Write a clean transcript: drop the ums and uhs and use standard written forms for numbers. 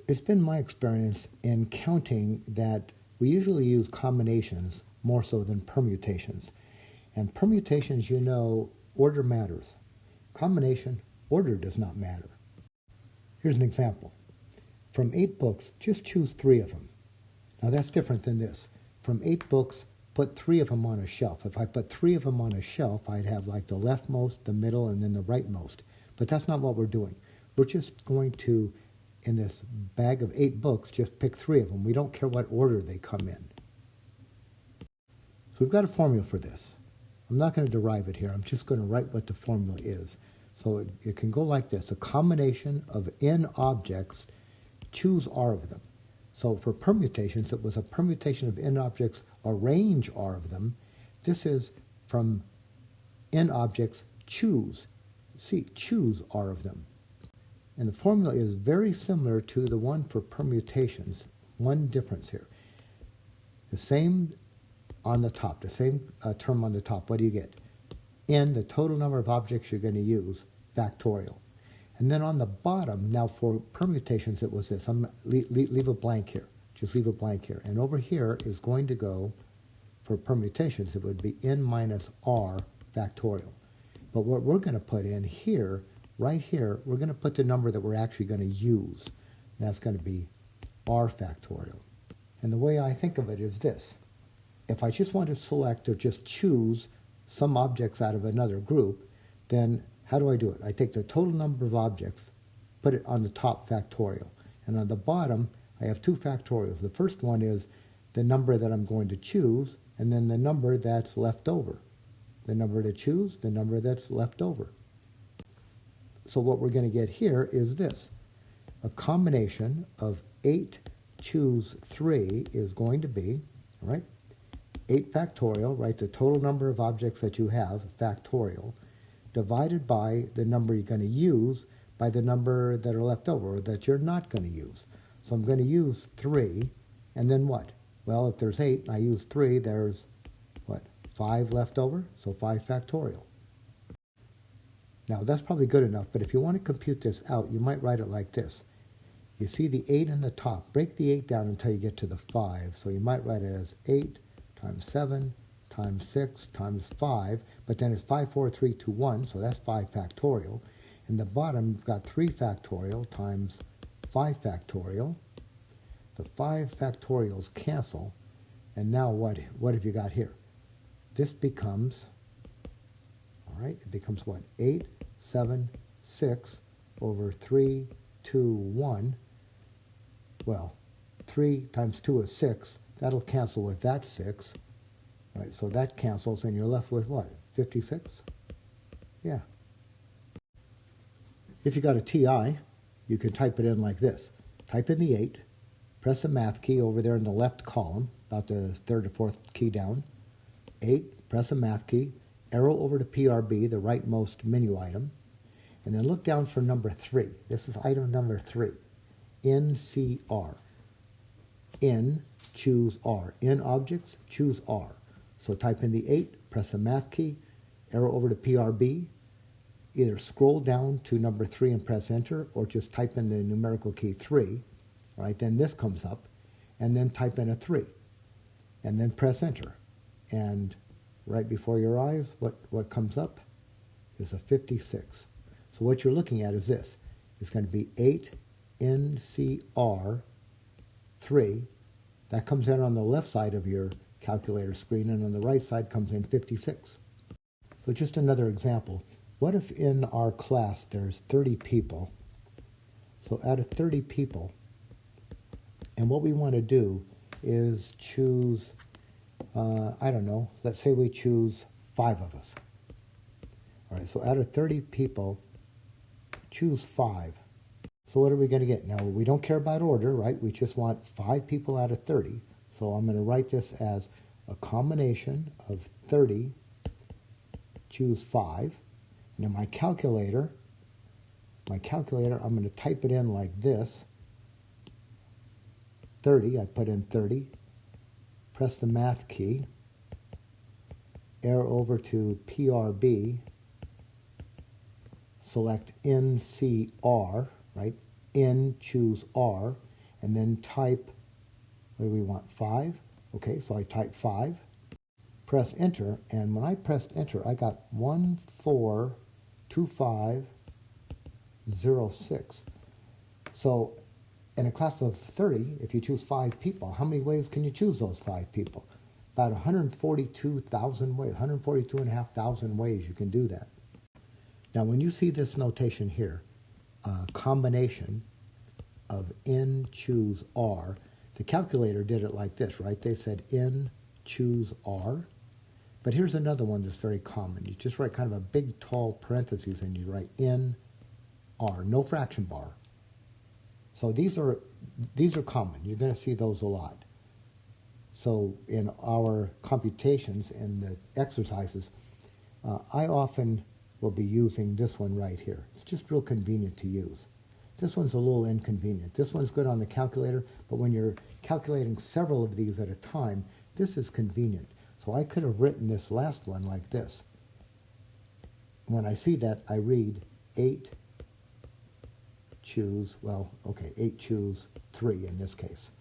It's been my experience in counting that we usually use combinations more so than permutations. And permutations, you know, order matters. Combination, order does not matter. Here's an example. From 8 books, just choose 3 of them. Now that's different than this. From 8 books, put 3 of them on a shelf. If I put 3 of them on a shelf, I'd have like the leftmost, the middle, and then the rightmost. But that's not what we're doing. We're just going to, in this bag of 8 books, just pick 3 of them. We don't care what order they come in. So we've got a formula for this. I'm not going to derive it here. I'm just going to write what the formula is. So it can go like this. A combination of n objects, choose r of them. So for permutations, it was a permutation of n objects, arrange r of them. This is from n objects, choose. See, choose r of them. And the formula is very similar to the one for permutations. One difference here. The same on the top, the same term on the top. What do you get? N, the total number of objects you're going to use, factorial. And then on the bottom, now for permutations, it was this. Leave a blank here. Just leave a blank here. And over here is going to go, for permutations, it would be n minus r factorial. But what we're going to put in here, right here, we're going to put the number that we're actually going to use. And that's going to be r factorial. And the way I think of it is this. If I just want to select or just choose some objects out of another group, then how do I do it? I take the total number of objects, put it on the top factorial. And on the bottom, I have 2 factorials. The first one is the number that I'm going to choose, and then the number that's left over. The number to choose, the number that's left over. So what we're going to get here is this. A combination of 8 choose 3 is going to be, all right, 8 factorial, right, the total number of objects that you have, factorial, divided by the number you're going to use by the number that are left over or that you're not going to use. So I'm going to use 3, and then what? Well, if there's 8 and I use 3, there's, what, 5 left over? So 5 factorial. Now, that's probably good enough, but if you want to compute this out, you might write it like this. You see the 8 in the top. Break the 8 down until you get to the 5. So you might write it as 8 times 7 times 6 times 5, but then it's 5, 4, 3, 2, 1, so that's 5 factorial. In the bottom, you've got 3 factorial times 5 factorial. The 5 factorials cancel, and now what have you got here? This becomes, all right, it becomes what? 8, 7, 6 over 3, 2, 1. Well, 3 times 2 is 6. That'll cancel with that 6. Right, so that cancels, and you're left with what? 56? Yeah. If you got a TI, you can type it in like this. Type in the 8, press the math key over there in the left column, about the 3rd or 4th key down. 8, press the math key, arrow over to PRB, the rightmost menu item, and then look down for number 3. This is item number 3, NCR. N, choose R. N objects, choose R. So type in the 8, press the math key, arrow over to PRB, either scroll down to number 3 and press enter, or just type in the numerical key 3, right? Then this comes up, and then type in a 3, and then press enter. And right before your eyes, what comes up is a 56. So what you're looking at is this. It's going to be 8 NCR 3. That comes in on the left side of your calculator screen, and on the right side comes in 56. So just another example. What if in our class there's 30 people? So out of 30 people, and what we want to do is choose, I don't know, let's say we choose 5 of us. All right, so out of 30 people, choose 5. So what are we going to get? Now, we don't care about order, right? We just want 5 people out of 30. So I'm going to write this as a combination of 30, choose 5. Now my calculator, I'm going to type it in like this. 30, I put in 30. Press the math key. Arrow over to PRB. Select NCR, right? N, choose R. and then type, what do we want, 5? Okay, so I type 5, press enter, and when I pressed enter, I got 142506. So in a class of 30, if you choose 5 people, how many ways can you choose those 5 people? About 142,000 ways, 142,500 ways you can do that. Now, when you see this notation here, combination of n, choose, r, the calculator did it like this, right? They said n, choose, r. But here's another one that's very common. You just write kind of a big, tall parentheses, and you write n, r, no fraction bar. So these are common. You're going to see those a lot. So in our computations and the exercises, I often will be using this one right here. It's just real convenient to use. This one's a little inconvenient. This one's good on the calculator, but when you're calculating several of these at a time, this is convenient. So I could have written this last one like this. When I see that, I read 8 choose, well, okay, 8 choose 3 in this case.